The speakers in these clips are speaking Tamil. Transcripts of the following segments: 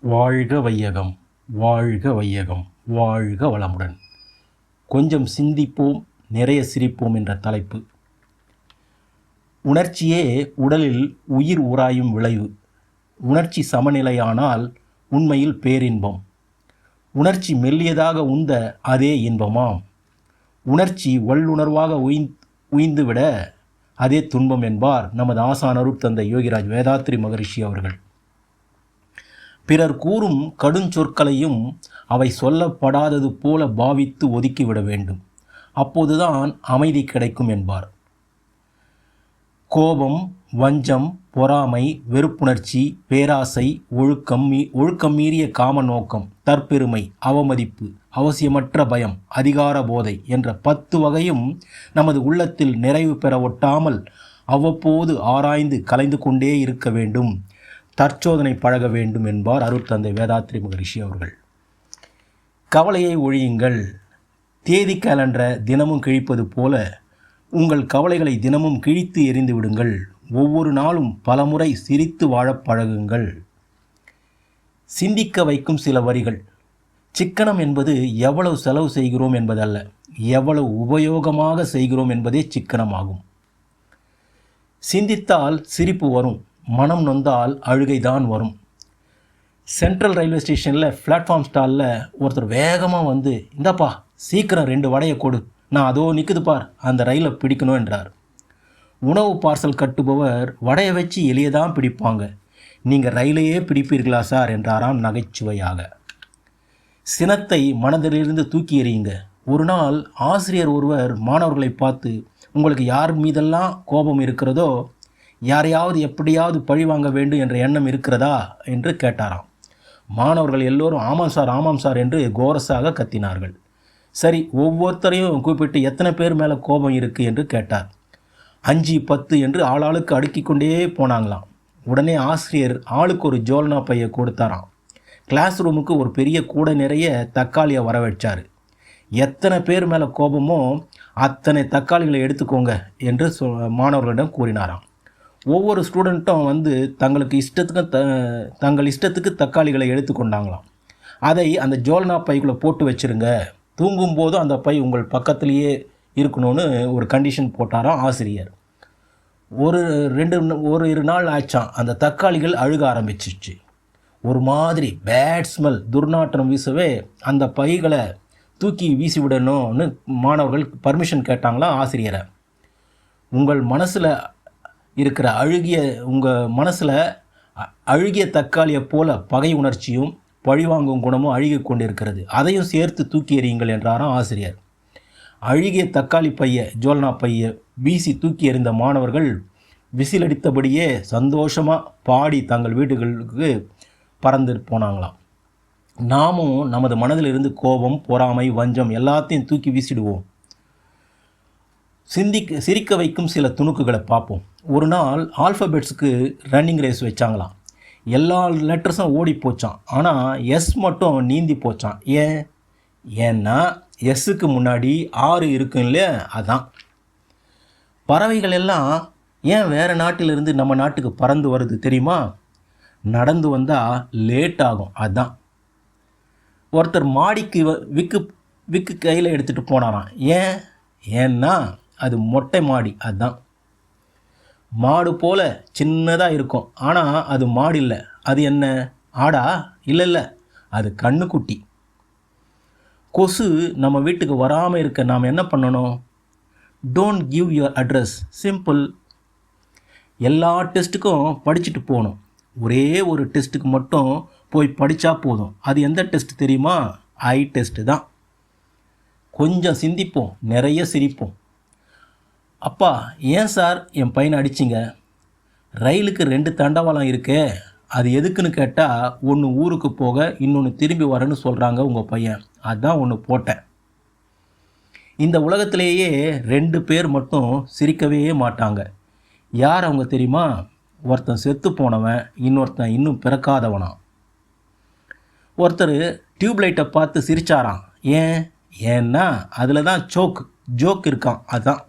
வாழ்க வையகம், வாழ்க வையகம், வாழ்க வளமுடன். கொஞ்சம் சிந்திப்போம், நிறைய சிரிப்போம் என்ற தலைப்பு. உணர்ச்சியே உடலில் உயிர் உராயும் விளைவு. உணர்ச்சி சமநிலையானால் உண்மையில் பேரின்பம். உணர்ச்சி மெல்லியதாக உந்த அதே இன்பமாம். உணர்ச்சி வல்லுணர்வாக உய்ந்துவிட அதே துன்பம் என்பார் நமது ஆசான் அருட்தந்தை யோகிராஜ் வேதாத்ரி மகரிஷி அவர்கள். பிறர் கூறும் கடுஞ்சொற்களையும் அவை சொல்லப்படாதது போல பாவித்து ஒதுக்கிவிட வேண்டும். அப்போதுதான் அமைதி கிடைக்கும் என்பார். கோபம், வஞ்சம், பொறாமை, வெறுப்புணர்ச்சி, பேராசை, ஒழுக்கம் மீறிய காம நோக்கம், தற்பெருமை, அவமதிப்பு, அவசியமற்ற பயம், அதிகார போதை என்ற 10 வகையும் நமது உள்ளத்தில் நிறைவு பெற ஒட்டாமல் அவ்வப்போது ஆராய்ந்து கலைந்து கொண்டே இருக்க வேண்டும். தற்சோதனை பழக வேண்டும் என்பார் அருட்தந்தை வேதாத்ரி மகரிஷி அவர்கள். கவலையை ஒழியுங்கள். தேதி கேலண்டர தினமும் கிழிப்பது போல உங்கள் கவலைகளை தினமும் கிழித்து எறிந்து விடுங்கள். ஒவ்வொரு நாளும் பலமுறை சிரித்து வாழப் பழகுங்கள். சிந்திக்க வைக்கும் சில வரிகள். சிக்கனம் என்பது எவ்வளவு செலவு செய்கிறோம் என்பதல்ல, எவ்வளவு உபயோகமாக செய்கிறோம் என்பதே சிக்கனமாகும். சிந்தித்தால் சிரிப்பு வரும், மனம் நொந்தால் அழுகைதான் வரும். சென்ட்ரல் ரயில்வே ஸ்டேஷனில் பிளாட்ஃபார்ம் ஸ்டாலில் ஒருத்தர் வேகமாக வந்து, இந்தாப்பா சீக்கிரம் 2 வடையை கொடு, நான் அதோ நிற்குது பார், அந்த ரயிலை பிடிக்கணும் என்றார். உணவு பார்சல் கட்டுபவர் வடையை வச்சு எளிய தான் பிடிப்பாங்க, நீங்கள் ரயிலையே பிடிப்பீர்களா சார் என்றாராம் நகைச்சுவையாக. சினத்தை மனதிலிருந்து தூக்கி எறியுங்க. ஒரு நாள் ஆசிரியர் ஒருவர் மாணவர்களை பார்த்து, உங்களுக்கு யார் மீதெல்லாம் கோபம் இருக்கிறதோ, யாரையாவது எப்படியாவது பழி வாங்க வேண்டும் என்ற எண்ணம் இருக்கிறதா என்று கேட்டாராம். மாணவர்கள் எல்லோரும் ஆமாம் சார் என்று கோரஸாக கத்தினார்கள். சரி, ஒவ்வொருத்தரையும் கூப்பிட்டு எத்தனை பேர் மேலே கோபம் இருக்குது என்று கேட்டார். 5, 10 என்று ஆளாளுக்கு அடுக்கி கொண்டே போனாங்களாம். உடனே ஆசிரியர் ஆளுக்கு ஒரு ஜோல்னா பையை கொடுத்தாராம். கிளாஸ் ரூமுக்கு ஒரு பெரிய கூடை நிறைய தக்காளியை வர வச்சார். எத்தனை பேர் மேலே கோபமோ அத்தனை தக்காளிகளை எடுத்துக்கோங்க என்று மாணவர்களிடம் கூறினாராம். ஒவ்வொரு ஸ்டூடெண்ட்டும் வந்து தங்கள் இஷ்டத்துக்கு தக்காளிகளை எடுத்துக்கொண்டாங்களாம். அதை அந்த ஜோல்னா பைக்குள்ளே போட்டு வச்சுருங்க, தூங்கும்போதும் அந்த பை உங்கள் பக்கத்திலேயே இருக்கணும்னு ஒரு கண்டிஷன் போட்டாராம் ஆசிரியர். ஒரு 2 நாள் ஆச்சான். அந்த தக்காளிகள் அழுக ஆரம்பிச்சிச்சு. ஒரு மாதிரி பேட் ஸ்மெல், துர்நாற்றம் வீசவே அந்த பைகளை தூக்கி வீசி விடணும்னு மாணவர்கள் பர்மிஷன் கேட்டாங்களாம் ஆசிரியரை. உங்கள் மனசில் அழுகிய தக்காளியை போல பகை உணர்ச்சியும் பழிவாங்கும் குணமும் அழுகி கொண்டிருக்கிறது, அதையும் சேர்த்து தூக்கி எறியுங்கள் என்றாராம் ஆசிரியர். அழுகிய தக்காளி ஜோல்னா பையை வீசி தூக்கி எறிந்த மாணவர்கள் விசிலடித்தபடியே சந்தோஷமாக பாடி தங்கள் வீடுகளுக்கு பறந்து போனாங்களாம். நாமும் நமது மனதிலிருந்து கோபம், பொறாமை, வஞ்சம் எல்லாத்தையும் தூக்கி வீசிடுவோம். சிரிக்க வைக்கும் சில துணுக்குகளை பார்ப்போம். ஒரு நாள் ஆல்ஃபபெட்ஸுக்கு ரன்னிங் ரேஸ் வச்சாங்களாம். எல்லா லெட்டர்ஸும் ஓடி போச்சான், ஆனால் எஸ் மட்டும் நீந்தி போச்சான். ஏன்னா எஸ்ஸுக்கு முன்னாடி 6 இருக்கும் இல்லையா, அதான். பறவைகள் எல்லாம் ஏன் வேறு நாட்டிலிருந்து நம்ம நாட்டுக்கு பறந்து வருது தெரியுமா? நடந்து வந்தால் லேட் ஆகும், அதுதான். ஒருத்தர் மாடிக்கு விக்கு கையில் எடுத்துகிட்டு போனாராம். ஏன்னா அது மொட்டை மாடி, அதுதான். மாடு போல் சின்னதாக இருக்கும், ஆனால் அது மாடு இல்லை. அது என்ன, ஆடா? இல்லை, அது கண்ணுக்குட்டி. கொசு நம்ம வீட்டுக்கு வராமல் இருக்க நாம் என்ன பண்ணணும்? Don't give your address, simple. எல்லா டெஸ்ட்டுக்கும் படிச்சுட்டு போகணும். ஒரே ஒரு டெஸ்ட்டுக்கு மட்டும் போய் படித்தா போதும். அது எந்த டெஸ்ட் தெரியுமா? ஐ டெஸ்ட்டு தான். கொஞ்சம் சிந்திப்போம், நிறைய சிரிப்போம். அப்பா, ஏன் சார் என் பையனை அடிச்சிங்க? ரயிலுக்கு 2 தண்டவாளம் இருக்கே, அது எதுக்குன்னு கேட்டால், ஒன்று ஊருக்கு போக, இன்னொன்று திரும்பி வரேன்னு சொல்கிறாங்க உங்கள் பையன், அதுதான் ஒன்று போட்டேன். இந்த உலகத்திலேயே 2 பேர் மட்டும் சிரிக்கவே மாட்டாங்க. யார் அவங்க தெரியுமா? ஒருத்தன் செத்து போனவன், இன்னொருத்தன் இன்னும் பிறக்காதவனாம். ஒருத்தர் டியூப்லைட்டை பார்த்து சிரிச்சாராம். ஏன்னா அதில் தான் ஜோக் இருக்கான், அதுதான்.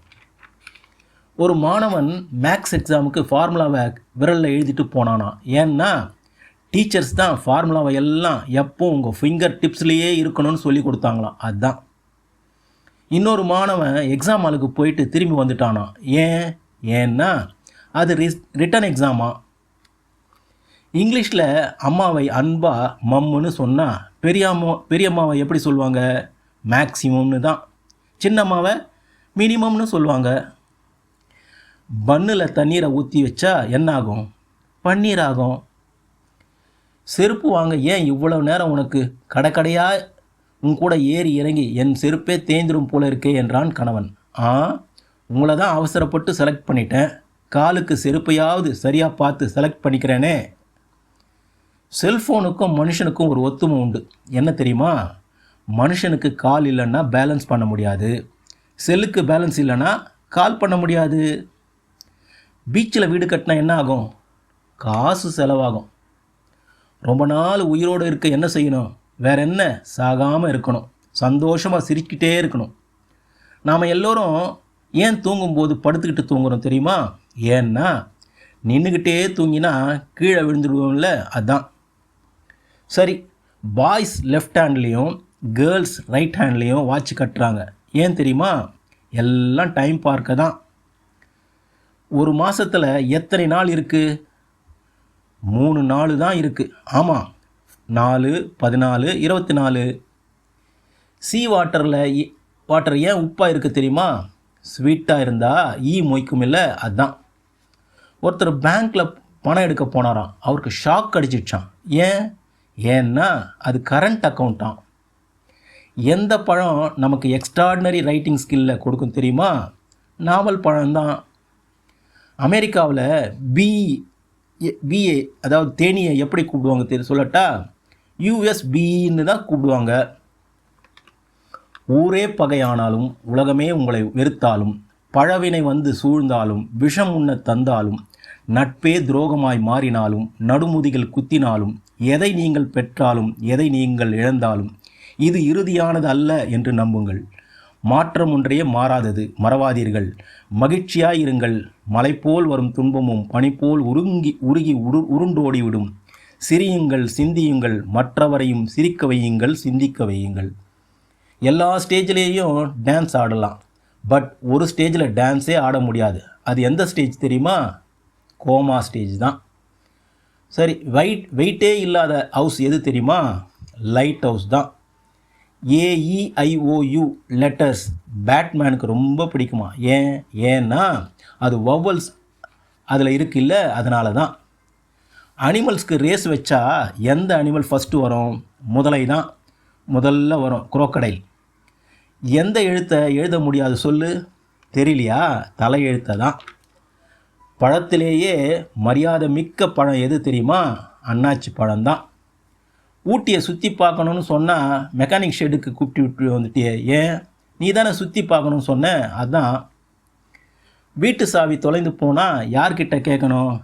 ஒரு மாணவன் மேக்ஸ் எக்ஸாமுக்கு ஃபார்முலாவை விரலில் எழுதிட்டு போனானா. ஏன்னா டீச்சர்ஸ் தான் ஃபார்முலாவை எல்லாம் எப்போ உங்கள் ஃபிங்கர் டிப்ஸ்லேயே இருக்கணும்னு சொல்லி கொடுத்தாங்களாம். அதுதான். இன்னொரு மாணவன் எக்ஸாம் ஹாலுக்கு போயிட்டு திரும்பி வந்துட்டானா. ஏன்னா அது ரிட்டன் எக்ஸாமா. இங்கிலீஷில் அம்மாவை அன்பா மம்முன்னு சொன்னால் பெரியம்மாவை எப்படி சொல்லுவாங்க? மேக்ஸிமம்னு தான். சின்னம்மாவை மினிமம்னு சொல்லுவாங்க. பன்னில் தண்ணீரை ஊற்றி வச்சா என்ன ஆகும்? பன்னீர் ஆகும். செருப்பு வாங்க ஏன் இவ்வளவு நேரம் உனக்கு? கடைக்கடையாக உன் கூட ஏறி இறங்கி என் செருப்பே தேய்ந்துடும் போல இருக்கே என்றான் கணவன். உங்களை தான் அவசரப்பட்டு செலக்ட் பண்ணிட்டேன், காலுக்கு செருப்பையாவது சரியாக பார்த்து செலக்ட் பண்ணிக்கிறேனே. செல்ஃபோனுக்கும் மனுஷனுக்கும் ஒரு ஒத்துமை உண்டு. என்ன தெரியுமா? மனுஷனுக்கு கால் இல்லைன்னா பேலன்ஸ் பண்ண முடியாது, செல்லுக்கு பேலன்ஸ் இல்லைன்னா கால் பண்ண முடியாது. பீச்சில் வீடு கட்டினா என்ன ஆகும்? காசு செலவாகும். ரொம்ப நாள் உயிரோடு இருக்க என்ன செய்யணும்? வேற என்ன? சாகாமல் இருக்கணும், சந்தோஷமாக சிரிக்கிட்டே இருக்கணும். நாம் எல்லோரும் ஏன் தூங்கும்போது படுத்துக்கிட்டு தூங்குறோம் தெரியுமா? ஏன்னா நின்றுக்கிட்டே தூங்கினா கீழே விழுந்துடுவோம்ல, அதுதான். சரி, பாய்ஸ் லெஃப்ட் ஹேண்ட்லேயும் கேர்ள்ஸ் ரைட் ஹேண்ட்லேயும் வாட்ச் கட்டுறாங்க. ஏன் தெரியுமா? எல்லாம் டைம் பார்க்க தான். ஒரு மாதத்தில் எத்தனை நாள் இருக்குது? 3 நாள் தான் இருக்குது. ஆமாம், 4, 14, 24. சீ வாட்டர் ஏன் உப்பாக இருக்குது தெரியுமா? ஸ்வீட்டாக இருந்தால் மொய்க்கும் இல்லை, அதுதான். ஒருத்தர் பேங்க்கில் பணம் எடுக்க போனாராம். அவருக்கு ஷாக் அடிச்சிடுச்சான். ஏன்னா அது கரண்ட் அக்கௌண்ட்டான். எந்த பழம் நமக்கு எக்ஸ்ட்ராடினரி ரைட்டிங் ஸ்கில்லை கொடுக்கும் தெரியுமா? நாவல் பழம்தான். அமெரிக்காவில் பிஏ அதாவது தேனியை எப்படி கூப்பிடுவாங்க சொல்லட்டா? யூஎஸ்பின்னு தான் கூப்பிடுவாங்க. ஊரே பகையானாலும், உலகமே உங்களை வெறுத்தாலும், பழவினை வந்து சூழ்ந்தாலும், விஷம் உண்ண தந்தாலும், நட்பே துரோகமாய் மாறினாலும், நடுமுதிகள் குத்தினாலும், எதை நீங்கள் பெற்றாலும், எதை நீங்கள் இழந்தாலும், இது இறுதியானது அல்ல என்று நம்புங்கள். மாற்றம் ஒன்றே மாறாதது, மறவாதீர்கள். மகிழ்ச்சியாயிருங்கள். மலை போல் வரும் துன்பமும் பனிபோல் உருகி உருண்டோடிவிடும். சிரியுங்கள், சிந்தியுங்கள், மற்றவரையும் சிரிக்க வையுங்கள், சிந்திக்க வையுங்கள். எல்லா ஸ்டேஜ்லேயும் டான்ஸ் ஆடலாம், பட் ஒரு ஸ்டேஜில் டான்ஸே ஆட முடியாது. அது எந்த ஸ்டேஜ் தெரியுமா? கோமா ஸ்டேஜ் தான். சரி, வெயிட்டே இல்லாத ஹவுஸ் எது தெரியுமா? லைட் ஹவுஸ் தான். AEIOU லெட்டர்ஸ் பேட்மேனுக்கு ரொம்ப பிடிக்குமா? ஏன்னா அது வவல்ஸ் அதில் இருக்குல்ல, அதனால தான். அனிமல்ஸ்க்கு ரேஸ் வச்சா எந்த அனிமல் ஃபஸ்ட்டு வரும்? முதலை தான் முதல்ல வரும், குரோக்கடைல். எந்த எழுத்தை எழுத முடியாது சொல்லு? தெரியலையா? தலை எழுத்தை தான். பழத்திலேயே மரியாதை மிக்க பழம் எது தெரியுமா? அன்னாச்சி பழம்தான். ஊட்டியை சுற்றி பார்க்கணுன்னு சொன்னால் மெக்கானிக் ஷெட்டுக்கு கூப்பிட்டு விட்டு வந்துட்டியே. நீ தானே சுற்றி பார்க்கணுன்னு சொன்ன, அதுதான். வீட்டு சாவி தொலைந்து போனால் யார்கிட்ட கேட்கணும்?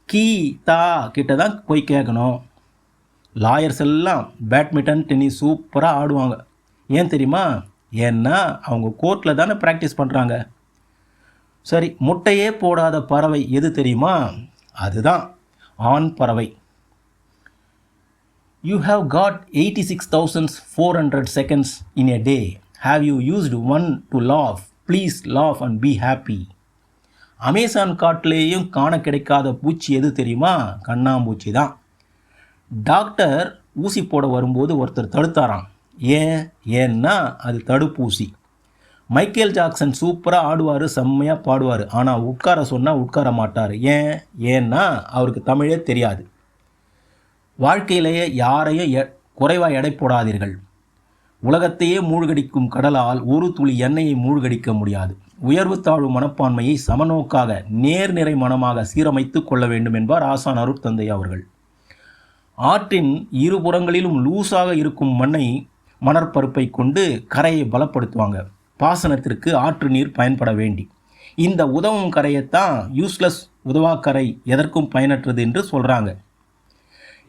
கீதா கிட்ட தான் போய் கேட்கணும். லாயர்ஸ் எல்லாம் பேட்மிண்டன், டென்னிஸ் சூப்பராக ஆடுவாங்க. ஏன் தெரியுமா? ஏன்னா அவங்க கோர்ட்டில் தானே ப்ராக்டிஸ் பண்ணுறாங்க. சரி, முட்டையே போடாத பறவை எது தெரியுமா? அதுதான் ஆண் பறவை. You have got 86,400 seconds in a day. Have you used one to laugh? Please laugh and be happy. Amazon காட்டிலேயும் காண கிடைக்காத பூச்சி எது தெரியுமா? கண்ணாம்பூச்சி தான். டாக்டர் ஊசி போட வரும்போது ஒருத்தர் தடுத்தாராம். ஏன்னா அது தடுப்பூசி. மைக்கேல் ஜாக்சன் சூப்பராக ஆடுவார், செம்மையாக பாடுவார். ஆனால் உட்கார சொன்னால் உட்கார மாட்டார். ஏன்னா அவருக்கு தமிழே தெரியாது. வாழ்க்கையிலேயே யாரையும் குறைவாக எடை போடாதீர்கள். உலகத்தையே மூழ்கடிக்கும் கடலால் ஒரு துளி எண்ணெயை மூழ்கடிக்க முடியாது. உயர்வு தாழ்வு மனப்பான்மையை சமநோக்காக நேர்நிறை மனமாக சீரமைத்து கொள்ள வேண்டும் என்பார் ஆசான் அருட்தந்தை அவர்கள். ஆற்றின் இருபுறங்களிலும் லூஸாக இருக்கும் மணற்பருப்பை கொண்டு கரையை பலப்படுத்துவாங்க. பாசனத்திற்கு ஆற்று நீர் பயன்பட வேண்டி. இந்த உதவும் கரையைத்தான் யூஸ்லெஸ் உதவாக்கரை, எதற்கும் பயனற்றது என்று சொல்கிறாங்க.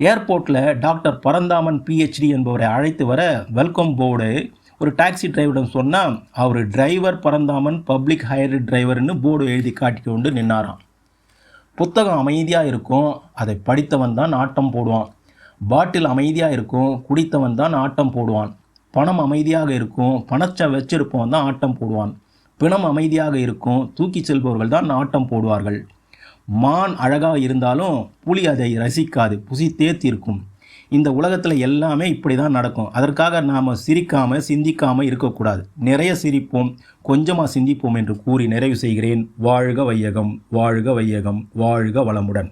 ஏர்போர்ட்டில் டாக்டர் பரந்தாமன் PhD என்பவரை அழைத்து வர வெல்கம் போர்டு ஒரு டாக்ஸி டிரைவரிடம் சொன்னால் அவர் டிரைவர் பரந்தாமன் பப்ளிக் ஹையர் டிரைவர்னு போர்டு எழுதி காட்டி கொண்டு நின்னாராம். புத்தகம் அமைதியாக இருக்கும், அதை படித்தவன் தான் ஆட்டம் போடுவான். பாட்டில் அமைதியாக இருக்கும், குடித்தவன் தான் ஆட்டம் போடுவான். பணம் அமைதியாக இருக்கும், பணத்தை வச்சிருப்பவன் தான் ஆட்டம் போடுவான். பிணம் அமைதியாக இருக்கும், தூக்கி செல்பவர்கள் தான் ஆட்டம் போடுவார்கள். மான் அழகாக இருந்தாலும் புலி அதை ரசிக்காது, புசித்தே தீர்க்கும். இந்த உலகத்தில் எல்லாமே இப்படி தான் நடக்கும். அதற்காக நாம் சிரிக்காமல் சிந்திக்காமல் இருக்கக்கூடாது. நிறைய சிரிப்போம், கொஞ்சமாக சிந்திப்போம் என்று கூறி நிறைவு செய்கிறேன். வாழ்க வையகம், வாழ்க வையகம், வாழ்க வளமுடன்.